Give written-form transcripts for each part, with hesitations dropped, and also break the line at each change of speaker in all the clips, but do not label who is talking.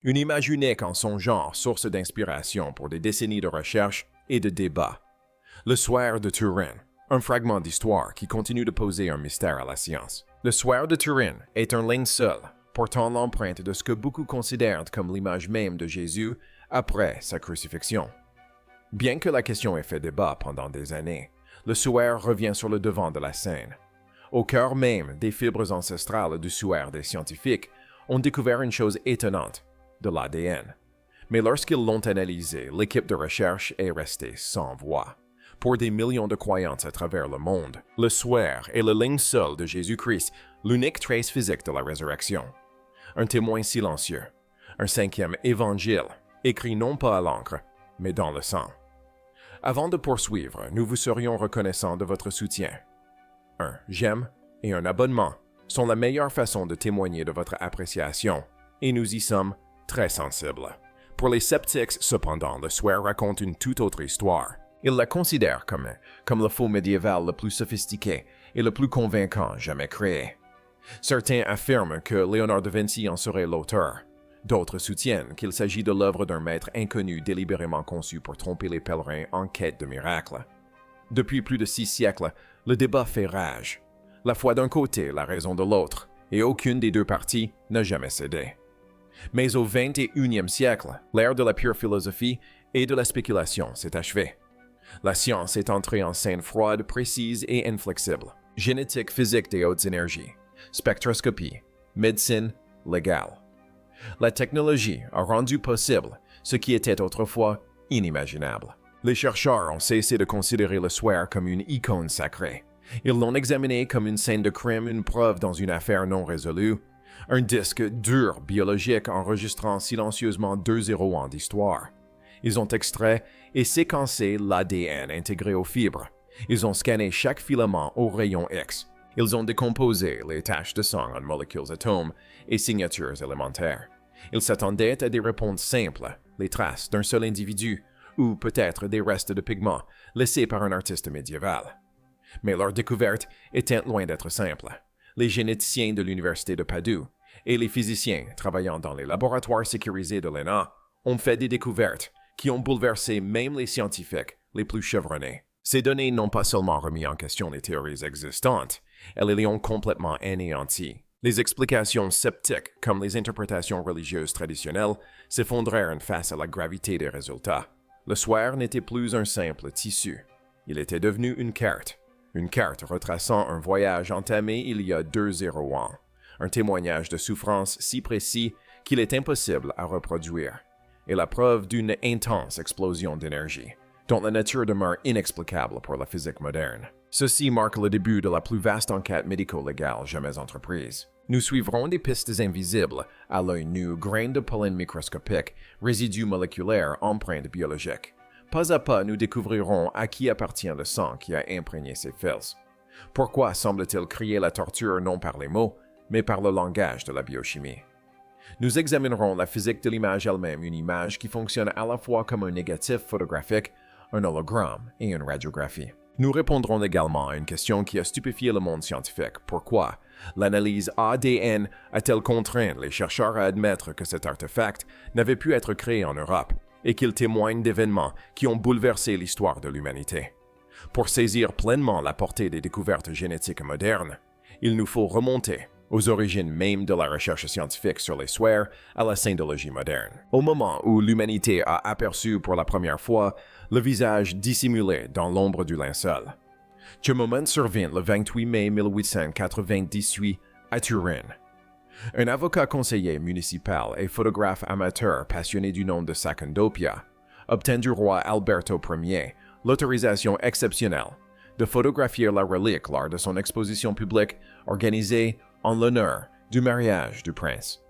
Une image unique en son genre, source d'inspiration pour des décennies de recherche et de débats. Le Square de Turin, un fragment d'histoire qui continue de poser un mystère à la science. Le Square de Turin est un linceul portant l'empreinte de ce que beaucoup considèrent comme l'image même de Jésus après sa crucifixion. Bien que la question ait fait débat pendant des années, le Square revient sur le devant de la scène. Au cœur même des fibres ancestrales du Square des scientifiques, ont découvert une chose étonnante, de l'ADN. Mais lorsqu'ils l'ont analysé, l'équipe de recherche est restée sans voix. Pour des millions de croyances à travers le monde, le Square est le linceul de Jésus-Christ, l'unique trace physique de la résurrection. Un témoin silencieux, un cinquième évangile, écrit non pas à l'encre, mais dans le sang. Avant de poursuivre, nous vous serions reconnaissants de votre soutien. Un j'aime et un abonnement sont la meilleure façon de témoigner de votre appréciation, et nous y sommes très sensibles. Pour les sceptiques, cependant, le Square raconte une toute autre histoire. Ils la considèrent comme le faux médiéval le plus sophistiqué et le plus convaincant jamais créé. Certains affirment que Léonard de Vinci en serait l'auteur. D'autres soutiennent qu'il s'agit de l'œuvre d'un maître inconnu délibérément conçu pour tromper les pèlerins en quête de miracles. Depuis plus de 6 siècles, le débat fait rage. La foi d'un côté, la raison de l'autre, et aucune des deux parties n'a jamais cédé. Mais au 21e siècle, l'ère de la pure philosophie et de la spéculation s'est achevée. La science est entrée en scène froide, précise et inflexible. Génétique physique des hautes énergies, spectroscopie, médecine légale. La technologie a rendu possible ce qui était autrefois inimaginable. Les chercheurs ont cessé de considérer le Square comme une icône sacrée. Ils l'ont examiné comme une scène de crime, une preuve dans une affaire non résolue, un disque dur biologique enregistrant silencieusement 2 zéros ans d'histoire. Ils ont extrait et séquencé l'ADN intégré aux fibres. Ils ont scanné chaque filament au rayon X. Ils ont décomposé les taches de sang en molécules atomes et signatures élémentaires. Ils s'attendaient à des réponses simples, les traces d'un seul individu, ou peut-être des restes de pigments laissés par un artiste médiéval. Mais leur découverte était loin d'être simple. Les généticiens de l'Université de Padoue et les physiciens travaillant dans les laboratoires sécurisés de l'ENA ont fait des découvertes qui ont bouleversé même les scientifiques les plus chevronnés. Ces données n'ont pas seulement remis en question les théories existantes, elles les ont complètement anéanties. Les explications sceptiques, comme les interprétations religieuses traditionnelles, s'effondrèrent face à la gravité des résultats. Le Square n'était plus un simple tissu. Il était devenu une carte retraçant un voyage entamé il y a 2 zéros ans, un témoignage de souffrance si précis qu'il est impossible à reproduire, et la preuve d'une intense explosion d'énergie, dont la nature demeure inexplicable pour la physique moderne. Ceci marque le début de la plus vaste enquête médico-légale jamais entreprise. Nous suivrons des pistes invisibles, à l'œil nu, grains de pollen microscopiques, résidus moléculaires, empreintes biologiques. Pas à pas, nous découvrirons à qui appartient le sang qui a imprégné ces fils. Pourquoi semble-t-il crier la torture non par les mots, mais par le langage de la biochimie? Nous examinerons la physique de l'image elle-même, une image qui fonctionne à la fois comme un négatif photographique, un hologramme et une radiographie. Nous répondrons également à une question qui a stupéfié le monde scientifique. Pourquoi l'analyse ADN a-t-elle contraint les chercheurs à admettre que cet artefact n'avait pu être créé en Europe et qu'il témoigne d'événements qui ont bouleversé l'histoire de l'humanité? Pour saisir pleinement la portée des découvertes génétiques modernes, il nous faut remonter aux origines même de la recherche scientifique sur les Squares à la syndologie moderne. Au moment où l'humanité a aperçu pour la première fois le visage dissimulé dans l'ombre du linceul. Ce moment survint le 28 mai 1898 à Turin. Un avocat conseiller municipal et photographe amateur passionné du nom de Sacondopia obtint du roi Alberto Ier l'autorisation exceptionnelle de photographier la relique lors de son exposition publique organisée en l'honneur du mariage du prince.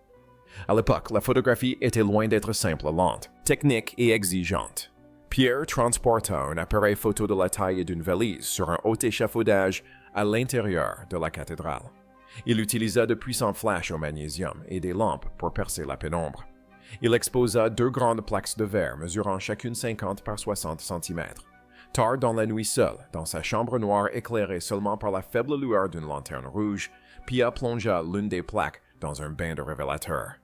À l'époque, la photographie était loin d'être simple, lente, technique et exigeante. Pierre transporta un appareil photo de la taille d'une valise sur un haut échafaudage à l'intérieur de la cathédrale. Il utilisa de puissants flashs au magnésium et des lampes pour percer la pénombre. Il exposa 2 grandes plaques de verre mesurant chacune 50 par 60 cm. Tard dans la nuit seul, dans sa chambre noire éclairée seulement par la faible lueur d'une lanterne rouge, Pia plongea l'une des plaques dans un bain de révélateur.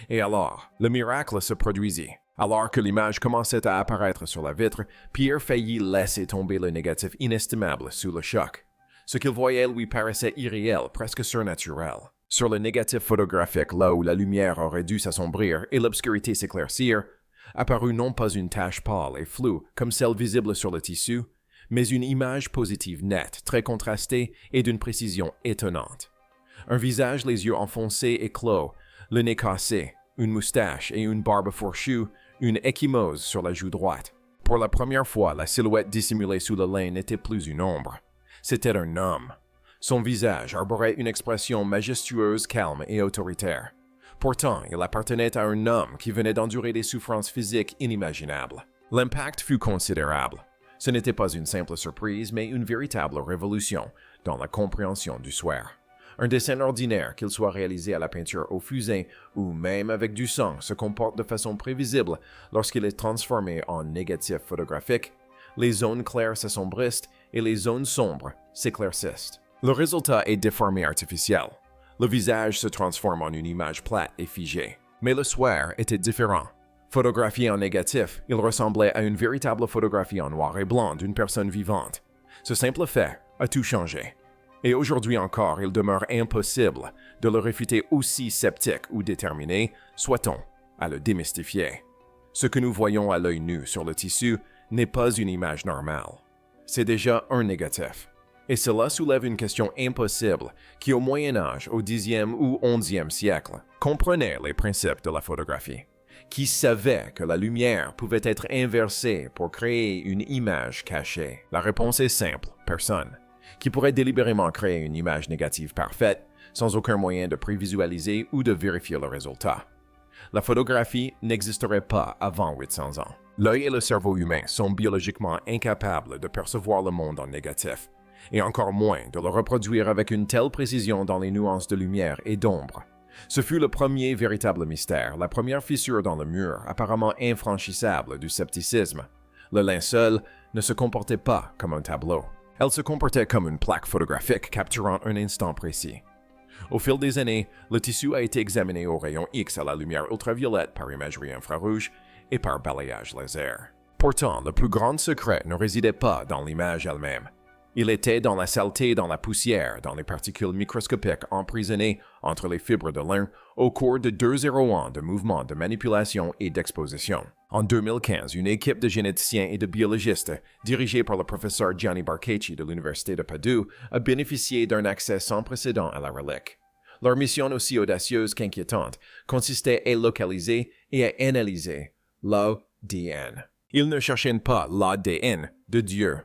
Et alors, le miracle se produisit. Alors que l'image commençait à apparaître sur la vitre, Pierre faillit laisser tomber le négatif inestimable sous le choc. Ce qu'il voyait lui paraissait irréel, presque surnaturel. Sur le négatif photographique, là où la lumière aurait dû s'assombrir et l'obscurité s'éclaircir, apparut non pas une tache pâle et floue comme celle visible sur le tissu, mais une image positive nette, très contrastée et d'une précision étonnante. Un visage les yeux enfoncés et clos, le nez cassé, une moustache et une barbe fourchue, une ecchymose sur la joue droite. Pour la première fois, la silhouette dissimulée sous le lin n'était plus une ombre. C'était un homme. Son visage arborait une expression majestueuse, calme et autoritaire. Pourtant, il appartenait à un homme qui venait d'endurer des souffrances physiques inimaginables. L'impact fut considérable. Ce n'était pas une simple surprise, mais une véritable révolution dans la compréhension du swear. Un dessin ordinaire, qu'il soit réalisé à la peinture au fusain ou même avec du sang, se comporte de façon prévisible lorsqu'il est transformé en négatif photographique. Les zones claires s'assombrissent et les zones sombres s'éclaircissent. Le résultat est déformé artificiel. Le visage se transforme en une image plate et figée. Mais le swear était différent. Photographié en négatif, il ressemblait à une véritable photographie en noir et blanc d'une personne vivante. Ce simple fait a tout changé. Et aujourd'hui encore, il demeure impossible de le réfuter aussi sceptique ou déterminé, soit-on, à le démystifier. Ce que nous voyons à l'œil nu sur le tissu n'est pas une image normale. C'est déjà un négatif. Et cela soulève une question impossible qui, au Moyen Âge, au Xe ou XIe siècle, comprenait les principes de la photographie. Qui savait que la lumière pouvait être inversée pour créer une image cachée? La réponse est simple, personne. Qui pourrait délibérément créer une image négative parfaite, sans aucun moyen de prévisualiser ou de vérifier le résultat. La photographie n'existerait pas avant 800 ans. L'œil et le cerveau humain sont biologiquement incapables de percevoir le monde en négatif, et encore moins de le reproduire avec une telle précision dans les nuances de lumière et d'ombre. Ce fut le premier véritable mystère, la première fissure dans le mur, apparemment infranchissable du scepticisme. Le linceul ne se comportait pas comme un tableau. Elle se comportait comme une plaque photographique capturant un instant précis. Au fil des années, le tissu a été examiné au rayon X à la lumière ultraviolette par imagerie infrarouge et par balayage laser. Pourtant, le plus grand secret ne résidait pas dans l'image elle-même. Il était dans la saleté, dans la poussière, dans les particules microscopiques emprisonnées entre les fibres de lin au cours de 2 ans de mouvements de manipulation et d'exposition. En 2015, une équipe de généticiens et de biologistes, dirigée par le professeur Gianni Barcacci de l'Université de Padoue, a bénéficié d'un accès sans précédent à la relique. Leur mission aussi audacieuse qu'inquiétante consistait à localiser et à analyser l'ADN. Ils ne cherchaient pas l'ADN de Dieu.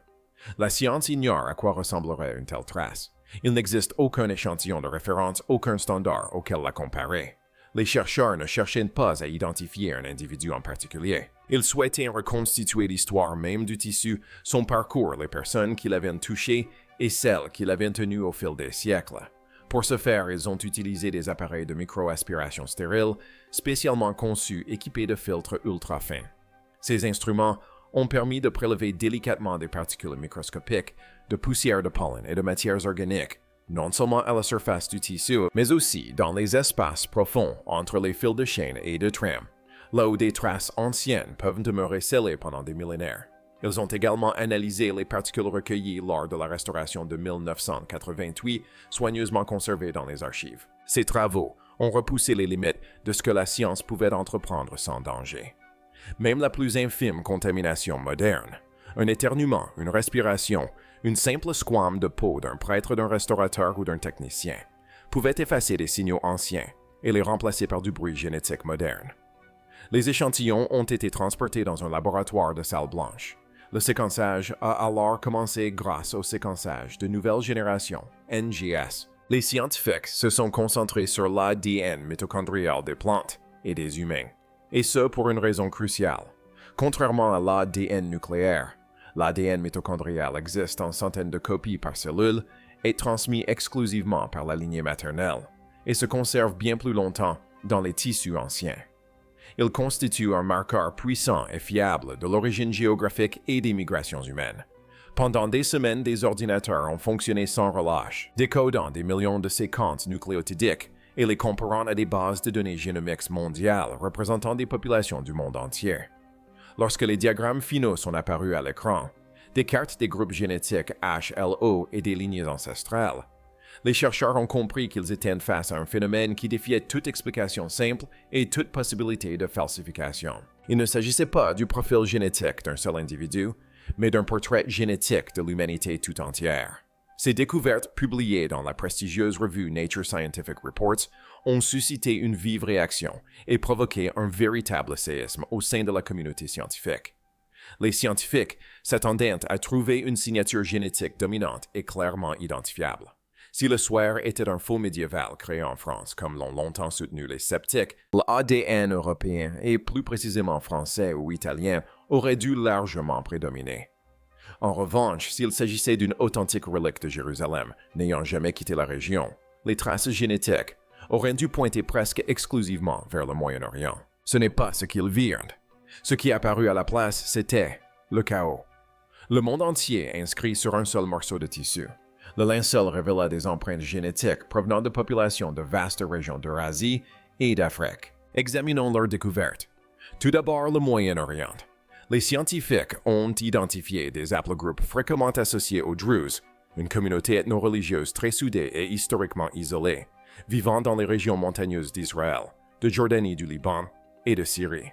La science ignore à quoi ressemblerait une telle trace. Il n'existe aucun échantillon de référence, aucun standard auquel la comparer. Les chercheurs ne cherchaient pas à identifier un individu en particulier. Ils souhaitaient reconstituer l'histoire même du tissu, son parcours, les personnes qui l'avaient touché et celles qui l'avaient tenu au fil des siècles. Pour ce faire, ils ont utilisé des appareils de micro-aspiration stérile, spécialement conçus équipés de filtres ultra fins. Ces instruments ont permis de prélever délicatement des particules microscopiques, de poussière de pollen et de matières organiques, non seulement à la surface du tissu, mais aussi dans les espaces profonds entre les fils de chaîne et de trame, là où des traces anciennes peuvent demeurer scellées pendant des millénaires. Ils ont également analysé les particules recueillies lors de la restauration de 1988, soigneusement conservées dans les archives. Ces travaux ont repoussé les limites de ce que la science pouvait entreprendre sans danger. Même la plus infime contamination moderne, un éternuement, une respiration, une simple squame de peau d'un prêtre, d'un restaurateur ou d'un technicien, pouvait effacer des signaux anciens et les remplacer par du bruit génétique moderne. Les échantillons ont été transportés dans un laboratoire de salle blanche. Le séquençage a alors commencé grâce au séquençage de nouvelle génération, NGS. Les scientifiques se sont concentrés sur l'ADN mitochondrial des plantes et des humains. Et ce pour une raison cruciale. Contrairement à l'ADN nucléaire, l'ADN mitochondrial existe en centaines de copies par cellule, est transmis exclusivement par la lignée maternelle et se conserve bien plus longtemps dans les tissus anciens. Il constitue un marqueur puissant et fiable de l'origine géographique et des migrations humaines. Pendant des semaines, des ordinateurs ont fonctionné sans relâche, décodant des millions de séquences nucléotidiques et les comparant à des bases de données génomiques mondiales représentant des populations du monde entier. Lorsque les diagrammes finaux sont apparus à l'écran, des cartes des groupes génétiques HLO et des lignées ancestrales, les chercheurs ont compris qu'ils étaient face à un phénomène qui défiait toute explication simple et toute possibilité de falsification. Il ne s'agissait pas du profil génétique d'un seul individu, mais d'un portrait génétique de l'humanité tout entière. Ces découvertes, publiées dans la prestigieuse revue Nature Scientific Reports, ont suscité une vive réaction et provoqué un véritable séisme au sein de la communauté scientifique. Les scientifiques s'attendaient à trouver une signature génétique dominante et clairement identifiable. Si le SWER était un faux médiéval créé en France, comme l'ont longtemps soutenu les sceptiques, l'ADN européen, et plus précisément français ou italien, aurait dû largement prédominer. En revanche, s'il s'agissait d'une authentique relique de Jérusalem, n'ayant jamais quitté la région, les traces génétiques auraient dû pointer presque exclusivement vers le Moyen-Orient. Ce n'est pas ce qu'ils virent. Ce qui apparut à la place, c'était le chaos. Le monde entier inscrit sur un seul morceau de tissu. Le linceul révéla des empreintes génétiques provenant de populations de vastes régions d'Eurasie et d'Afrique. Examinons leurs découvertes. Tout d'abord, le Moyen-Orient. Les scientifiques ont identifié des haplogroupes fréquemment associés aux Druzes, une communauté ethno-religieuse très soudée et historiquement isolée, vivant dans les régions montagneuses d'Israël, de Jordanie, du Liban et de Syrie.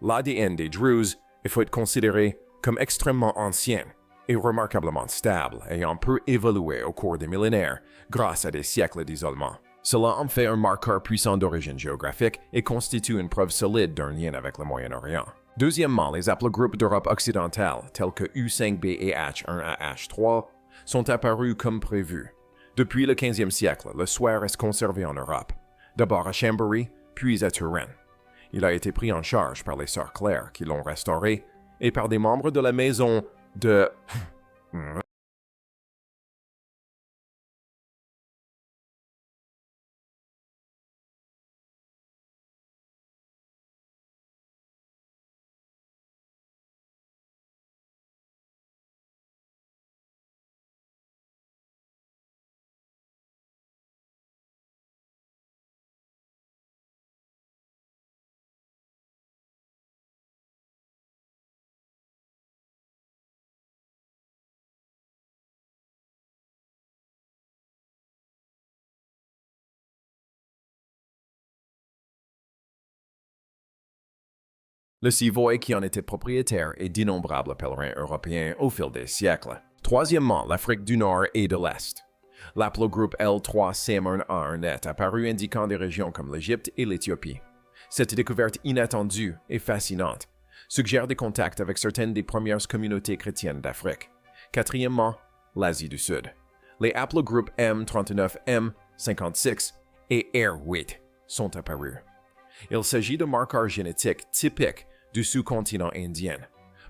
L'ADN des Druzes est faut être considéré comme extrêmement ancien et remarquablement stable, ayant peu évolué au cours des millénaires grâce à des siècles d'isolement. Cela en fait un marqueur puissant d'origine géographique et constitue une preuve solide d'un lien avec le Moyen-Orient. Deuxièmement, les haplogroupes d'Europe occidentale, tels que U5b et H1AH3, sont apparus comme prévu. Depuis le 15e siècle, le SWER est conservé en Europe, d'abord à Chambéry, puis à Turin. Il a été pris en charge par les Sœurs Claires qui l'ont restauré et par des membres de la maison de... Le Savoie qui en était propriétaire et d'innombrables pèlerins européens au fil des siècles. Troisièmement, l'Afrique du Nord et de l'Est. L'aplogroupe L3C1A1 est apparu indiquant des régions comme l'Égypte et l'Éthiopie. Cette découverte inattendue et fascinante suggère des contacts avec certaines des premières communautés chrétiennes d'Afrique. Quatrièmement, l'Asie du Sud. Les haplogroupes M39, M56 et R8 sont apparus. Il s'agit de marqueurs génétiques typiques du sous-continent indien.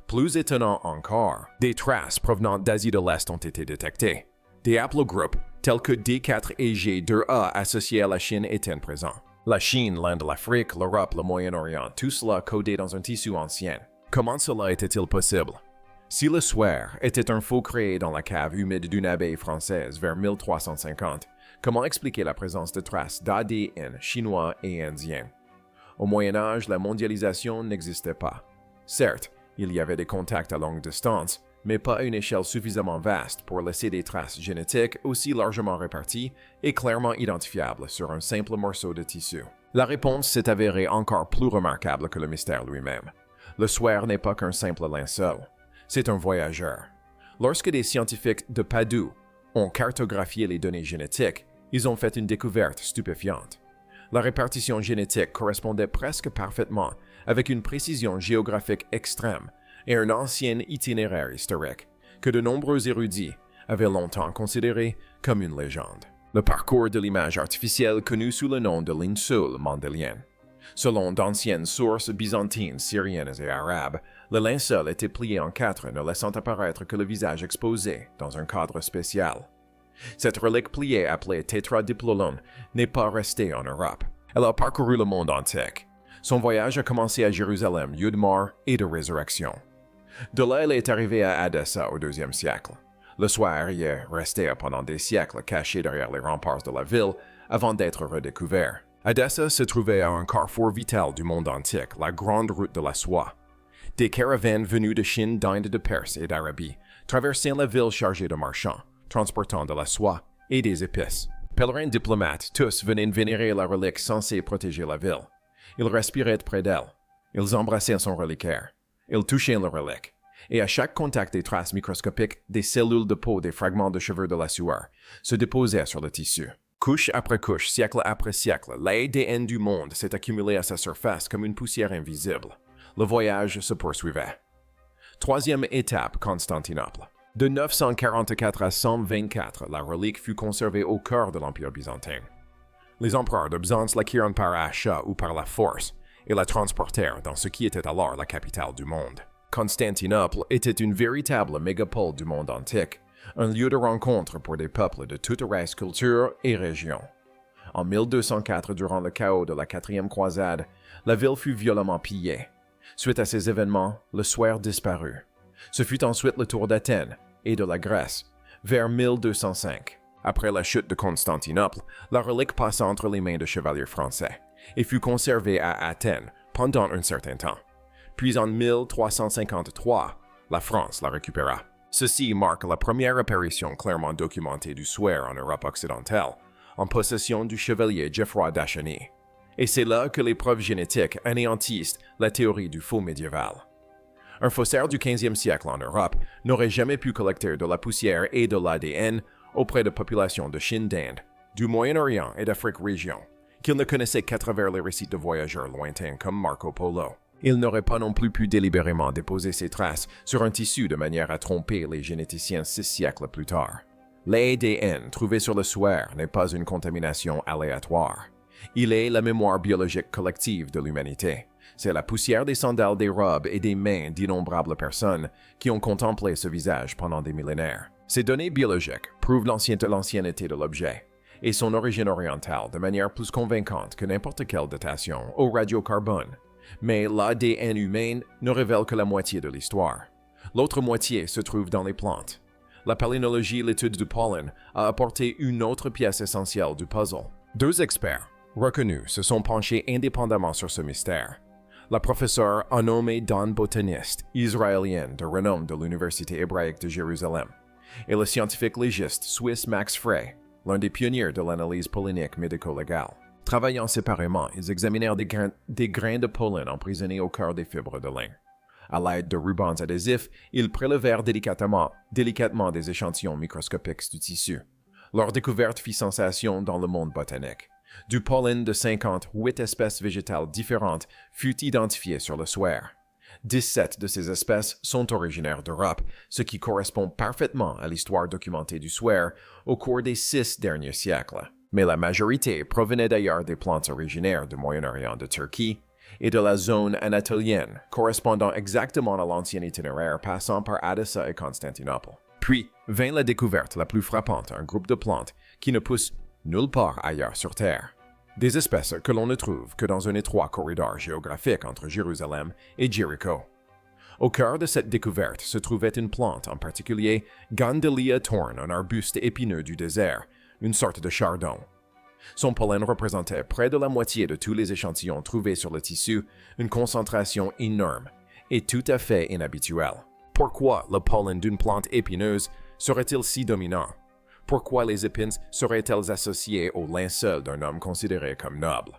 Plus étonnant encore, des traces provenant d'Asie de l'Est ont été détectées. Des haplogroupes tels que D4 et G2A associés à la Chine étaient présents. La Chine, l'Inde, l'Afrique, l'Europe, le Moyen-Orient, tout cela codé dans un tissu ancien. Comment cela était-il possible? Si le SWER était un faux créé dans la cave humide d'une abbaye française vers 1350, comment expliquer la présence de traces d'ADN chinois et indiens? Au Moyen Âge, la mondialisation n'existait pas. Certes, il y avait des contacts à longue distance, mais pas à une échelle suffisamment vaste pour laisser des traces génétiques aussi largement réparties et clairement identifiables sur un simple morceau de tissu. La réponse s'est avérée encore plus remarquable que le mystère lui-même. Le SWER n'est pas qu'un simple linceul, c'est un voyageur. Lorsque des scientifiques de Padoue ont cartographié les données génétiques, ils ont fait une découverte stupéfiante. La répartition génétique correspondait presque parfaitement avec une précision géographique extrême et un ancien itinéraire historique que de nombreux érudits avaient longtemps considéré comme une légende. Le parcours de l'image artificielle connu sous le nom de linceul mendélien. Selon d'anciennes sources byzantines, syriennes et arabes, le linceul était plié en quatre, ne laissant apparaître que le visage exposé dans un cadre spécial. Cette relique pliée appelée tétradiplolon n'est pas restée en Europe. Elle a parcouru le monde antique. Son voyage a commencé à Jérusalem, lieu de mort et de résurrection. De là, elle est arrivée à Edessa au IIe siècle. Le SWER y est resté pendant des siècles caché derrière les remparts de la ville avant d'être redécouvert. Edessa se trouvait à un carrefour vital du monde antique, la grande route de la soie. Des caravanes venues de Chine, d'Inde, de Perse et d'Arabie traversaient la ville chargée de marchands, transportant de la soie et des épices. Pèlerins diplomates, tous venaient vénérer la relique censée protéger la ville. Ils respiraient près d'elle. Ils embrassaient son reliquaire. Ils touchaient la relique. Et à chaque contact des traces microscopiques, des cellules de peau, des fragments de cheveux de la sueur se déposaient sur le tissu. Couche après couche, siècle après siècle, l'ADN du monde s'est accumulé à sa surface comme une poussière invisible. Le voyage se poursuivait. Troisième étape, Constantinople. De 944 à 124, la relique fut conservée au cœur de l'Empire byzantin. Les empereurs de Byzance l'acquirent par achat ou par la force et la transportèrent dans ce qui était alors la capitale du monde. Constantinople était une véritable mégapole du monde antique, un lieu de rencontre pour des peuples de toutes races, cultures et régions. En 1204, durant le chaos de la 4e croisade, la ville fut violemment pillée. Suite à ces événements, le Square disparut. Ce fut ensuite le tour d'Athènes et de la Grèce, vers 1205. Après la chute de Constantinople, la relique passa entre les mains de chevaliers français et fut conservée à Athènes pendant un certain temps. Puis en 1353, la France la récupéra. Ceci marque la première apparition clairement documentée du Square en Europe occidentale, en possession du chevalier Geoffroy d'Acheny. Et c'est là que les preuves génétiques anéantissent la théorie du faux médiéval. Un faussaire du 15e siècle en Europe n'aurait jamais pu collecter de la poussière et de l'ADN auprès de populations de Chine, d'Inde, du Moyen-Orient et d'Afrique région, qu'il ne connaissait qu'à travers les récits de voyageurs lointains comme Marco Polo. Il n'aurait pas non plus pu délibérément déposer ses traces sur un tissu de manière à tromper les généticiens 6 siècles plus tard. L'ADN trouvé sur le Square n'est pas une contamination aléatoire. Il est la mémoire biologique collective de l'humanité. C'est la poussière des sandales, des robes et des mains d'innombrables personnes qui ont contemplé ce visage pendant des millénaires. Ces données biologiques prouvent l'ancienneté de l'objet et son origine orientale de manière plus convaincante que n'importe quelle datation au radiocarbone. Mais l'ADN humain ne révèle que la moitié de l'histoire. L'autre moitié se trouve dans les plantes. La palynologie, l'étude du pollen, a apporté une autre pièce essentielle du puzzle. 2 experts reconnus se sont penchés indépendamment sur ce mystère. La professeure Anome Dan, botaniste israélienne de renom de l'Université hébraïque de Jérusalem, et le scientifique légiste suisse Max Frey, l'un des pionniers de l'analyse pollinique médico-légale. Travaillant séparément, ils examinèrent des grains de pollen emprisonnés au cœur des fibres de lin. À l'aide de rubans adhésifs, ils prélevèrent délicatement des échantillons microscopiques du tissu. Leur découverte fit sensation dans le monde botanique. Du pollen de 58 espèces végétales différentes fut identifié sur le Square. 17 de ces espèces sont originaires d'Europe, ce qui correspond parfaitement à l'histoire documentée du Square au cours des 6 derniers siècles. Mais la majorité provenait d'ailleurs des plantes originaires du Moyen-Orient, de Turquie et de la zone anatolienne, correspondant exactement à l'ancien itinéraire passant par Edessa et Constantinople. Puis vint la découverte la plus frappante, un groupe de plantes qui ne poussent nulle part ailleurs sur Terre. Des espèces que l'on ne trouve que dans un étroit corridor géographique entre Jérusalem et Jéricho. Au cœur de cette découverte se trouvait une plante, en particulier Gandelia thorn, un arbuste épineux du désert, une sorte de chardon. Son pollen représentait près de la moitié de tous les échantillons trouvés sur le tissu, une concentration énorme et tout à fait inhabituelle. Pourquoi le pollen d'une plante épineuse serait-il si dominant? Pourquoi les épines seraient-elles associées au linceul d'un homme considéré comme noble?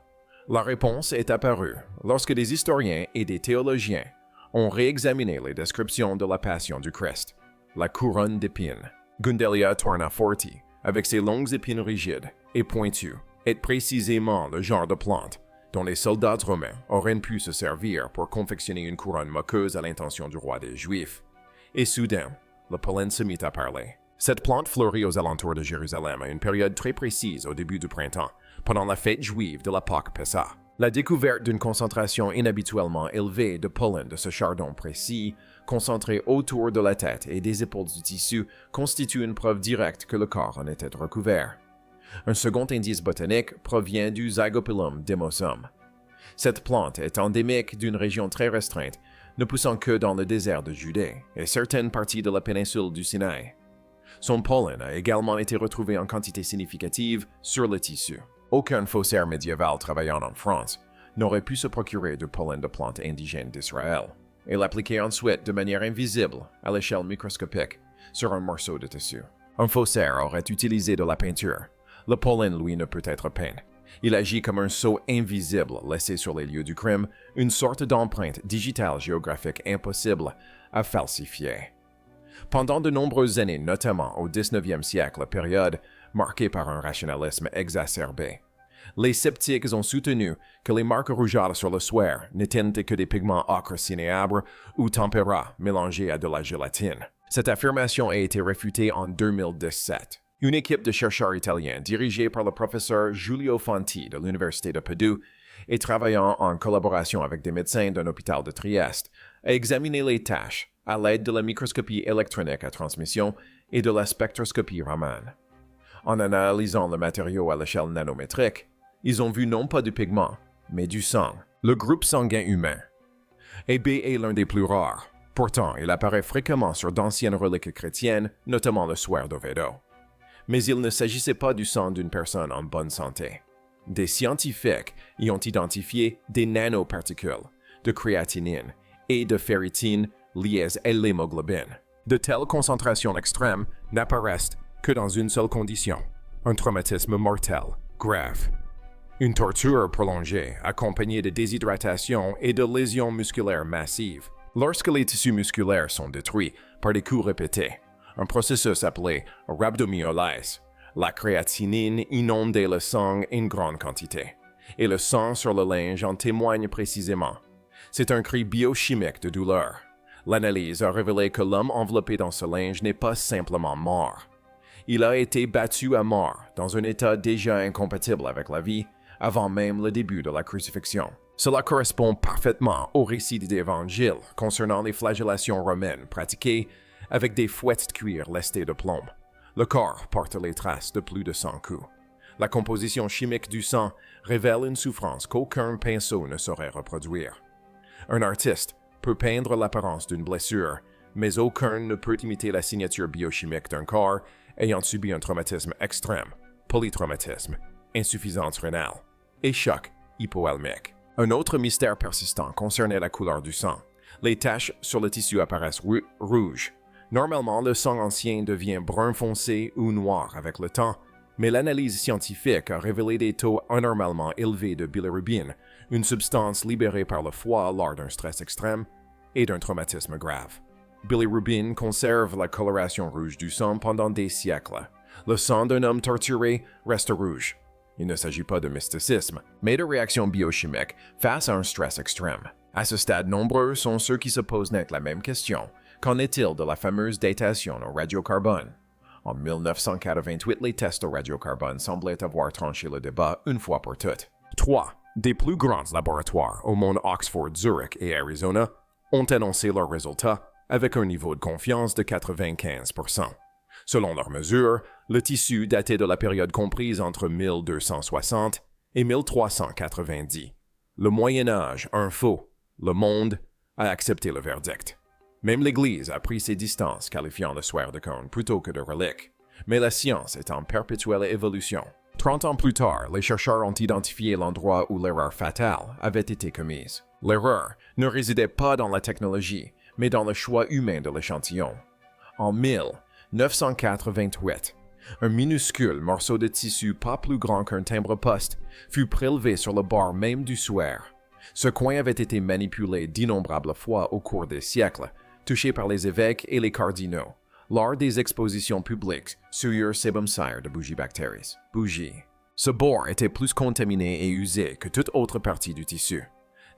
La réponse est apparue lorsque des historiens et des théologiens ont réexaminé les descriptions de la passion du Christ. La couronne d'épines, Gundelia tournaforti, avec ses longues épines rigides et pointues, est précisément le genre de plante dont les soldats romains auraient pu se servir pour confectionner une couronne moqueuse à l'intention du roi des Juifs. Et soudain, le pollen se mit à parler. Cette plante fleurit aux alentours de Jérusalem à une période très précise au début du printemps, pendant la fête juive de la Pâque Pessah. La découverte d'une concentration inhabituellement élevée de pollen de ce chardon précis, concentré autour de la tête et des épaules du tissu, constitue une preuve directe que le corps en était recouvert. Un second indice botanique provient du Zygopilum demosum. Cette plante est endémique d'une région très restreinte, ne poussant que dans le désert de Judée et certaines parties de la péninsule du Sinaï. Son pollen a également été retrouvé en quantité significative sur le tissu. Aucun faussaire médiéval travaillant en France n'aurait pu se procurer du pollen de plantes indigènes d'Israël et l'appliquer ensuite de manière invisible à l'échelle microscopique sur un morceau de tissu. Un faussaire aurait utilisé de la peinture. Le pollen, lui, ne peut être peint. Il agit comme un sceau invisible laissé sur les lieux du crime, une sorte d'empreinte digitale géographique impossible à falsifier. Pendant de nombreuses années, notamment au 19e siècle, période marquée par un rationalisme exacerbé, les sceptiques ont soutenu que les marques rougeâtres sur le suaire n'étaient que des pigments ocre cinéabre ou tempéra mélangés à de la gélatine. Cette affirmation a été réfutée en 2017. Une équipe de chercheurs italiens dirigée par le professeur Giulio Fanti de l'Université de Padoue et travaillant en collaboration avec des médecins d'un hôpital de Trieste a examiné les taches à l'aide de la microscopie électronique à transmission et de la spectroscopie Raman. En analysant le matériau à l'échelle nanométrique, ils ont vu non pas du pigment, mais du sang, le groupe sanguin humain. Et B est l'un des plus rares. Pourtant, il apparaît fréquemment sur d'anciennes reliques chrétiennes, notamment le suaire d'Oviedo. Mais il ne s'agissait pas du sang d'une personne en bonne santé. Des scientifiques y ont identifié des nanoparticules de créatinine et de ferritine liées à l'hémoglobine. De telles concentrations extrêmes n'apparaissent que dans une seule condition, un traumatisme mortel, grave. Une torture prolongée, accompagnée de déshydratation et de lésions musculaires massives. Lorsque les tissus musculaires sont détruits par des coups répétés, un processus appelé rhabdomyolèse, la créatinine inondait le sang en grande quantité, et le sang sur le linge en témoigne précisément. C'est un cri biochimique de douleur. L'analyse a révélé que l'homme enveloppé dans ce linge n'est pas simplement mort. Il a été battu à mort dans un état déjà incompatible avec la vie avant même le début de la crucifixion. Cela correspond parfaitement au récit des évangiles concernant les flagellations romaines pratiquées avec des fouettes de cuir lestées de plomb. Le corps porte les traces de plus de 100 coups. La composition chimique du sang révèle une souffrance qu'aucun pinceau ne saurait reproduire. Un artiste peut peindre l'apparence d'une blessure, mais aucun ne peut imiter la signature biochimique d'un corps ayant subi un traumatisme extrême, polytraumatisme, insuffisance rénale et choc hypoalmique. Un autre mystère persistant concernait la couleur du sang. Les taches sur le tissu apparaissent rouges. Normalement, le sang ancien devient brun foncé ou noir avec le temps, mais l'analyse scientifique a révélé des taux anormalement élevés de bilirubine, une substance libérée par le foie lors d'un stress extrême et d'un traumatisme grave. Bilirubine conserve la coloration rouge du sang pendant des siècles. Le sang d'un homme torturé reste rouge. Il ne s'agit pas de mysticisme, mais de réaction biochimique face à un stress extrême. À ce stade, nombreux sont ceux qui se posent net la même question. Qu'en est-il de la fameuse datation au radiocarbone? En 1988, les tests au radiocarbone semblaient avoir tranché le débat une fois pour toutes. 3 des plus grands laboratoires au monde, Oxford, Zurich et Arizona, ont annoncé leurs résultats avec un niveau de confiance de 95%. Selon leurs mesures, le tissu datait de la période comprise entre 1260 et 1390. Le Moyen Âge, un faux. Le monde a accepté le verdict. Même l'Église a pris ses distances, qualifiant le suaire de cône plutôt que de relique. Mais la science est en perpétuelle évolution. 30 ans plus tard, les chercheurs ont identifié l'endroit où l'erreur fatale avait été commise. L'erreur ne résidait pas dans la technologie, mais dans le choix humain de l'échantillon. En 1988, un minuscule morceau de tissu pas plus grand qu'un timbre-poste fut prélevé sur le bord même du suaire. Ce coin avait été manipulé d'innombrables fois au cours des siècles, touché par les évêques et les cardinaux, lors des expositions publiques sur sebum sire de bougie bactéries. Bougie. Ce bord était plus contaminé et usé que toute autre partie du tissu.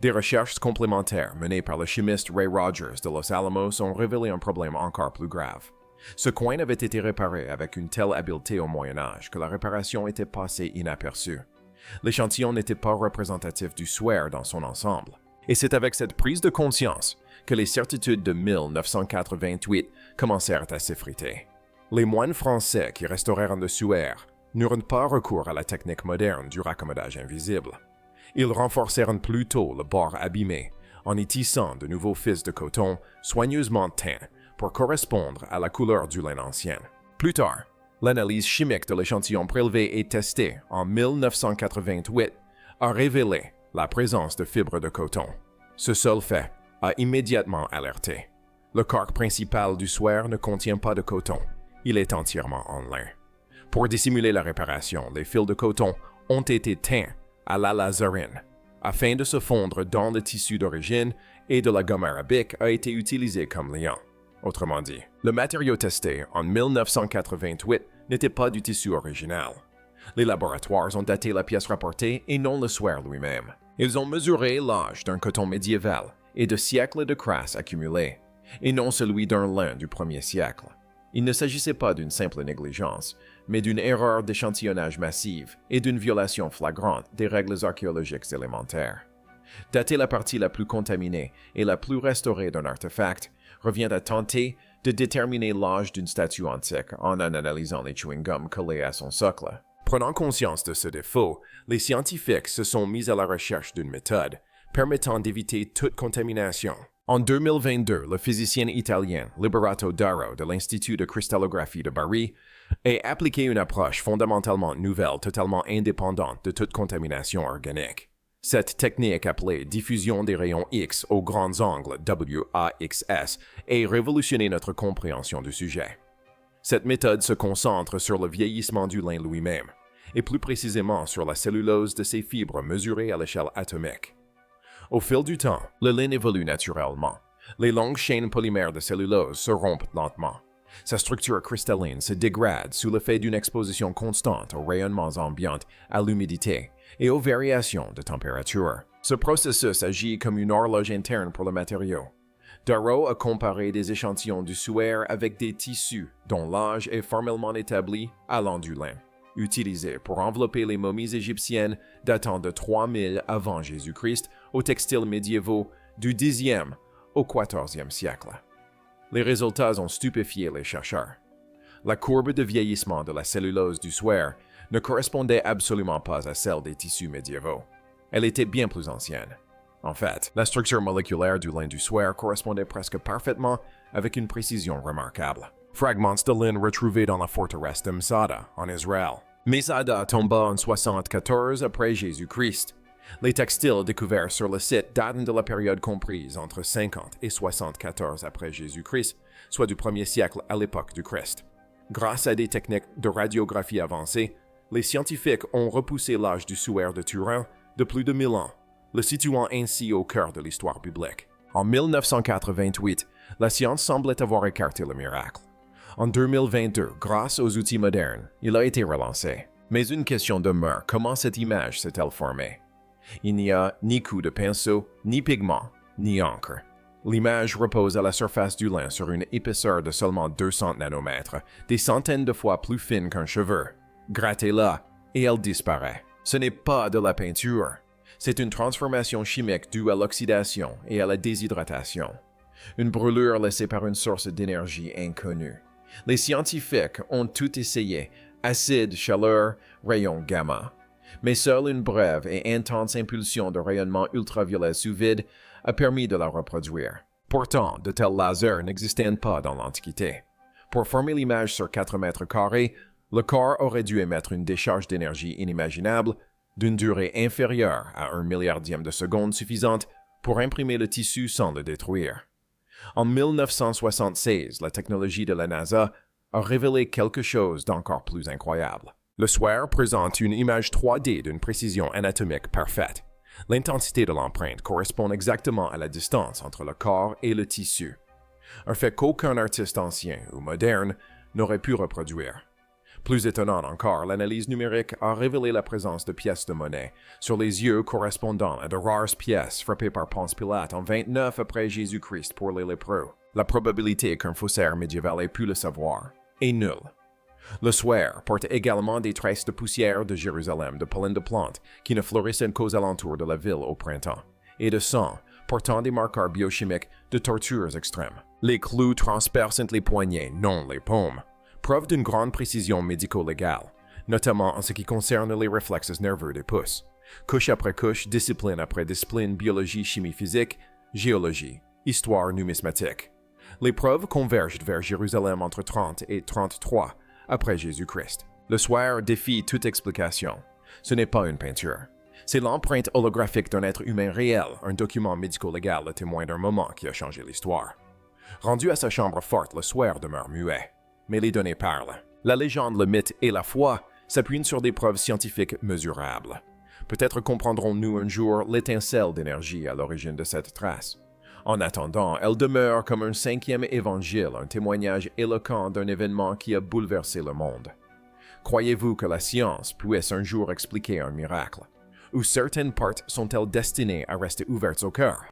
Des recherches complémentaires menées par le chimiste Ray Rogers de Los Alamos ont révélé un problème encore plus grave. Ce coin avait été réparé avec une telle habileté au Moyen Âge que la réparation était passée inaperçue. L'échantillon n'était pas représentatif du suaire dans son ensemble. Et c'est avec cette prise de conscience que les certitudes de 1988 commencèrent à s'effriter. Les moines français qui restaurèrent le suaire n'eurent pas recours à la technique moderne du raccommodage invisible. Ils renforcèrent plutôt le bord abîmé en y tissant de nouveaux fils de coton soigneusement teints pour correspondre à la couleur du lin ancien. Plus tard, L'analyse chimique de l'échantillon prélevé et testé en 1988 a révélé la présence de fibres de coton. Ce seul fait a immédiatement alerté. Le corps principal du swear ne contient pas de coton. Il est entièrement en lin. Pour dissimuler la réparation, les fils de coton ont été teints à la lazarine afin de se fondre dans le tissu d'origine et de la gomme arabique a été utilisé comme liant. Autrement dit, le matériau testé en 1988 n'était pas du tissu original. Les laboratoires ont daté la pièce rapportée et non le swear lui-même. Ils ont mesuré l'âge d'un coton médiéval et de siècles de crasse accumulés, et non celui d'un lin du 1er siècle. Il ne s'agissait pas d'une simple négligence, mais d'une erreur d'échantillonnage massive et d'une violation flagrante des règles archéologiques élémentaires. Dater la partie la plus contaminée et la plus restaurée d'un artefact revient à tenter de déterminer l'âge d'une statue antique en analysant les chewing-gums collés à son socle. Prenant conscience de ce défaut, les scientifiques se sont mis à la recherche d'une méthode permettant d'éviter toute contamination. En 2022, le physicien italien Liberato Darro de l'Institut de cristallographie de Bari a appliqué une approche fondamentalement nouvelle, totalement indépendante de toute contamination organique. Cette technique appelée diffusion des rayons X aux grands angles WAXS a révolutionné notre compréhension du sujet. Cette méthode se concentre sur le vieillissement du lin lui-même, et plus précisément sur la cellulose de ses fibres mesurées à l'échelle atomique. Au fil du temps, le lin évolue naturellement. Les longues chaînes polymères de cellulose se rompent lentement. Sa structure cristalline se dégrade sous l'effet d'une exposition constante aux rayonnements ambiants, à l'humidité et aux variations de température. Ce processus agit comme une horloge interne pour le matériau. Darro a comparé des échantillons du suaire avec des tissus dont l'âge est formellement établi allant du lin, utilisé pour envelopper les momies égyptiennes datant de 3000 avant Jésus-Christ aux textiles médiévaux du Xe au XIVe siècle. Les résultats ont stupéfié les chercheurs. La courbe de vieillissement de la cellulose du suaire ne correspondait absolument pas à celle des tissus médiévaux. Elle était bien plus ancienne. En fait, la structure moléculaire du lin du suaire correspondait presque parfaitement avec une précision remarquable. Fragments de lin retrouvés dans la forteresse de Masada, en Israël. Masada tomba en 74 après Jésus-Christ. Les textiles découverts sur le site datent de la période comprise entre 50 et 74 après Jésus-Christ, soit du 1er siècle à l'époque du Christ. Grâce à des techniques de radiographie avancées, les scientifiques ont repoussé l'âge du suaire de Turin de plus de 1000 ans, le situant ainsi au cœur de l'histoire biblique. En 1988, la science semblait avoir écarté le miracle. En 2022, grâce aux outils modernes, il a été relancé. Mais une question demeure, comment cette image s'est-elle formée? Il n'y a ni coup de pinceau, ni pigment, ni encre. L'image repose à la surface du lin sur une épaisseur de seulement 200 nanomètres, des centaines de fois plus fine qu'un cheveu. Grattez-la, et elle disparaît. Ce n'est pas de la peinture. C'est une transformation chimique due à l'oxydation et à la déshydratation. Une brûlure laissée par une source d'énergie inconnue. Les scientifiques ont tout essayé, acide, chaleur, rayons gamma. Mais seule une brève et intense impulsion de rayonnement ultraviolet sous vide a permis de la reproduire. Pourtant, de tels lasers n'existaient pas dans l'Antiquité. Pour former l'image sur 4 mètres carrés, le corps aurait dû émettre une décharge d'énergie inimaginable d'une durée inférieure à 1 milliardième de seconde suffisante pour imprimer le tissu sans le détruire. En 1976, la technologie de la NASA a révélé quelque chose d'encore plus incroyable. Le suaire présente une image 3D d'une précision anatomique parfaite. L'intensité de l'empreinte correspond exactement à la distance entre le corps et le tissu, un fait qu'aucun artiste ancien ou moderne n'aurait pu reproduire. Plus étonnant encore, l'analyse numérique a révélé la présence de pièces de monnaie sur les yeux correspondant à de rares pièces frappées par Ponce Pilate en 29 après Jésus-Christ pour les lépreux. La probabilité qu'un faussaire médiéval ait pu le savoir est nulle. Le suaire porte également des traces de poussière de Jérusalem, de pollen de plantes qui ne fleurissent qu'aux alentours de la ville au printemps, et de sang portant des marqueurs biochimiques de tortures extrêmes. Les clous transpercent les poignets, non les paumes, preuve d'une grande précision médico-légale, notamment en ce qui concerne les réflexes nerveux des pouces. Couche après couche, discipline après discipline, biologie, chimie physique, géologie, histoire numismatique. Les preuves convergent vers Jérusalem entre 30 et 33, après Jésus-Christ. Le Square défie toute explication. Ce n'est pas une peinture. C'est l'empreinte holographique d'un être humain réel, un document médico-légal, le témoin d'un moment qui a changé l'histoire. Rendu à sa chambre forte, le Square demeure muet. Mais les données parlent. La légende, le mythe et la foi s'appuient sur des preuves scientifiques mesurables. Peut-être comprendrons-nous un jour l'étincelle d'énergie à l'origine de cette trace. En attendant, elle demeure comme un 5e évangile, un témoignage éloquent d'un événement qui a bouleversé le monde. Croyez-vous que la science puisse un jour expliquer un miracle? Ou certaines portes sont-elles destinées à rester ouvertes au cœur?